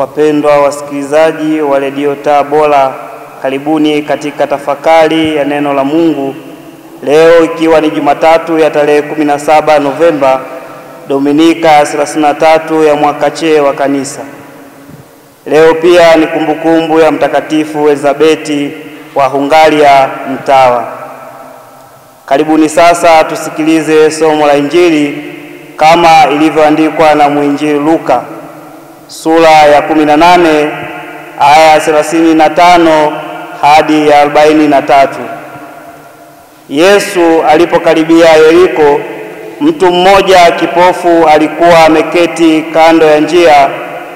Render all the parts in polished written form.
Wapendwa wasikilizaji wa redio Tabora, karibuni katika tafakari ya neno la Mungu. Leo ikiwa ni Jumatatu ya tarehe 17 Novemba, Dominika 33 ya mwaka C wa Kanisa. Leo pia ni kumbukumbu ya Mtakatifu Elizabeti wa Hungaria Mtawa. Karibuni sasa tusikilize somo la Injili kama ilivyoandikwa na mwinjili Luka, sura ya 18 aya 35 hadi ya 43. Yesu alipokaribia Yeriko, mtu mmoja kipofu alikuwa ameketi kando ya njia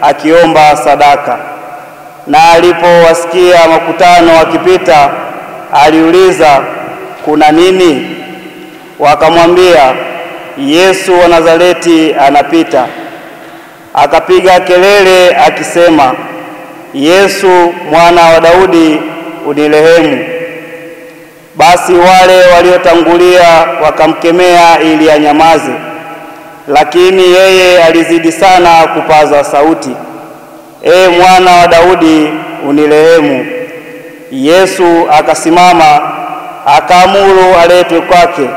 akiomba sadaka. Na alipowasikia makutano wakipita, aliuliza, "Kuna nini?" Wakamwambia, "Yesu wa Nazareti anapita." Akapiga kelele akisema, "Yesu mwana wa Daudi, unirehemu." Basi wale waliotangulia wakamkemea ili anyamaze, lakini yeye alizidi sana kupaza sauti, "Ee mwana wa Daudi, unirehemu." Yesu akasimama, akaamuru aletwe kwake,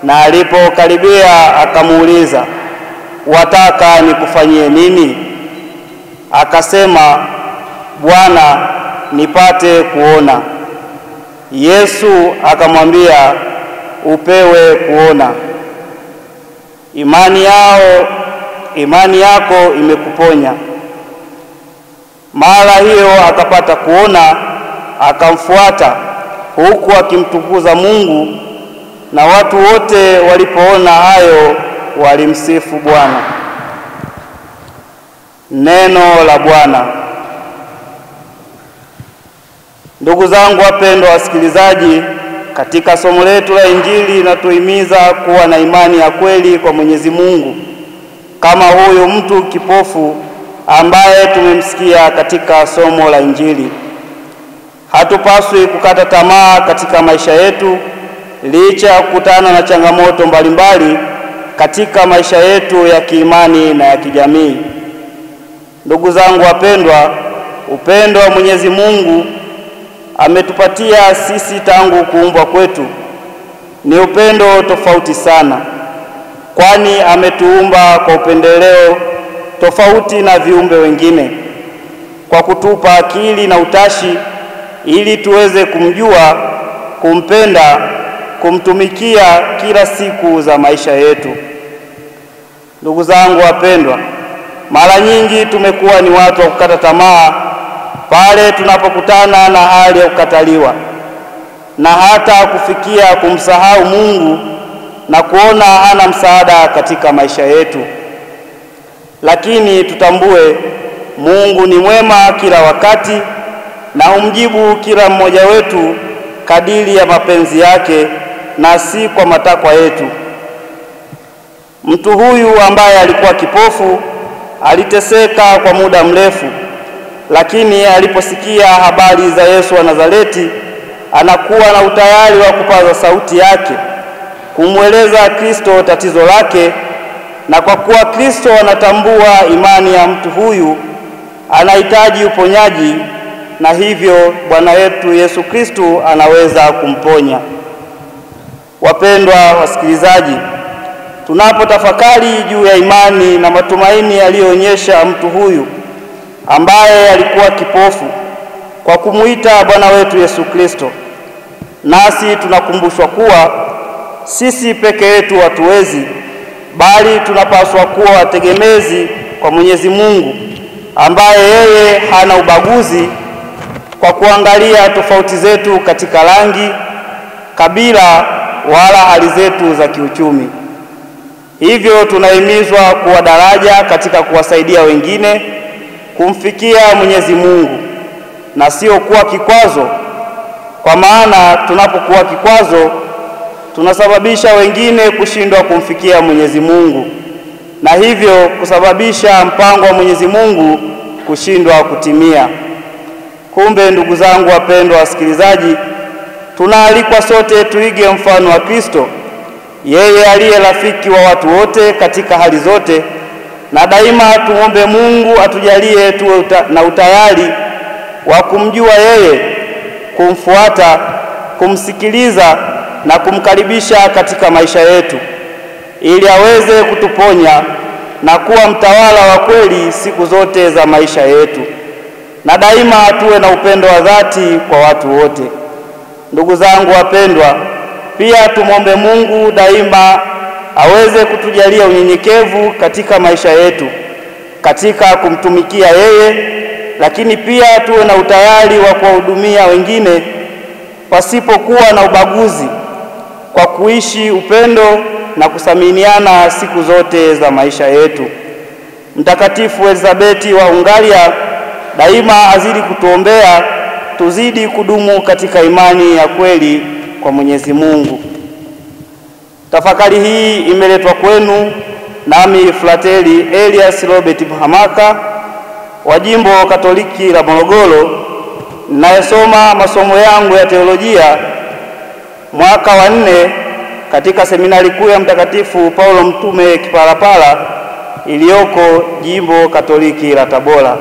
na alipokaribia akamuuliza, "Wataka nikufanyie nini?" Akasema, "Bwana, nipate kuona." Yesu akamwambia, "Upewe kuona. Imani yako imekuponya." Mara hiyo akapata kuona, akamfuata huku akimtukuza Mungu, na watu wote walipoona hayo walimsifu Bwana. Neno la Bwana. Ndugu zangu wapendwa wasikilizaji, katika somo letu la Injili linatuhimiza kuwa na imani ya kweli kwa Mwenyezi Mungu, kama huyu mtu kipofu ambaye tumemsikia katika somo la Injili. Hatupaswi kukata tamaa katika maisha yetu licha ya kukutana na changamoto mbalimbali katika maisha yetu ya kiimani na ya kijamii. Ndugu zangu wapendwa, upendo wa Mwenyezi Mungu ametupatia sisi tangu kuumbwa kwetu ni upendo tofauti sana, kwani ametuumba kwa upendeleo tofauti na viumbe wengine, kwa kutupa akili na utashi ili tuweze kumjua, kumpenda, kumtumikia kila siku za maisha yetu. Ndugu zangu wapendwa, mara nyingi tumekuwa ni watu wa kukata tamaa pale tunapokutana na hali ya kukataliwa, na hata kufikia kumsahau Mungu na kuona hana msaada katika maisha yetu. Lakini tutambue Mungu ni mwema kila wakati na humjibu kila mmoja wetu kadiri ya mapenzi yake na si kwa matakwa yetu. Mtu huyu ambaye alikuwa kipofu aliteseka kwa muda mrefu, lakini aliposikia habari za Yesu wa Nazareti, anakuwa na utayari wa kupaza sauti yake kumweleza Kristo tatizo lake, na kwa kuwa Kristo anatambua imani ya mtu huyu, anahitaji uponyaji, na hivyo Bwana wetu Yesu Kristo anaweza kumponya. Wapendwa wasikilizaji, tunapotafakari juu ya imani na matumaini aliyoonyesha mtu huyu ambaye alikuwa kipofu kwa kumuita Bwana wetu Yesu Kristo, nasi tunakumbushwa kuwa sisi peke yetu hatuwezi, bali tunapaswa kuwa wategemezi kwa Mwenyezi Mungu ambaye yeye hana ubaguzi kwa kuangalia tofauti zetu katika rangi, kabila wala hali zetu za kiuchumi. Hivyo tunahimizwa kuwa daraja katika kuwasaidia wengine kumfikia Mwenyezi Mungu na sio kuwa kikwazo, kwa maana tunapokuwa kikwazo tunasababisha wengine kushindwa kumfikia Mwenyezi Mungu, na hivyo kusababisha mpango wa Mwenyezi Mungu kushindwa kutimia. Kumbe ndugu zangu wapendwa wasikilizaji, tunaalikwa sote tuige mfano wa Kristo, yeye aliye rafiki wa watu wote katika hali zote, na daima tuombe Mungu atujalie tuwe na utayari wa kumjua yeye, kumfuata, kumsikiliza na kumkaribisha katika maisha yetu, ili aweze kutuponya na kuwa mtawala wa kweli siku zote za maisha yetu, na daima tuwe na upendo wa dhati kwa watu wote. Ndugu zangu wapendwa, pia tumwombe Mungu daima aweze kutujalia unyenyekevu katika maisha yetu, katika kumtumikia yeye, lakini pia tuwe na utayari wa kuwahudumia wengine pasipokuwa na ubaguzi, kwa kuishi upendo na kusaminiana siku zote za maisha yetu. Mtakatifu Elizabeti wa Hungaria daima azidi kutuombea tuzidi kudumu katika imani ya kweli kwa Mwenyezi Mungu. Tafakari hii imeletwa kwenu nami Frateli Elias Robert Mhamaka wa Jimbo Katoliki la Morogoro, ninayesoma masomo yangu ya teolojia mwaka wa 4 katika seminari kuu ya Mtakatifu Paulo Mtume Kipalapala iliyoko Jimbo Katoliki la Tabora.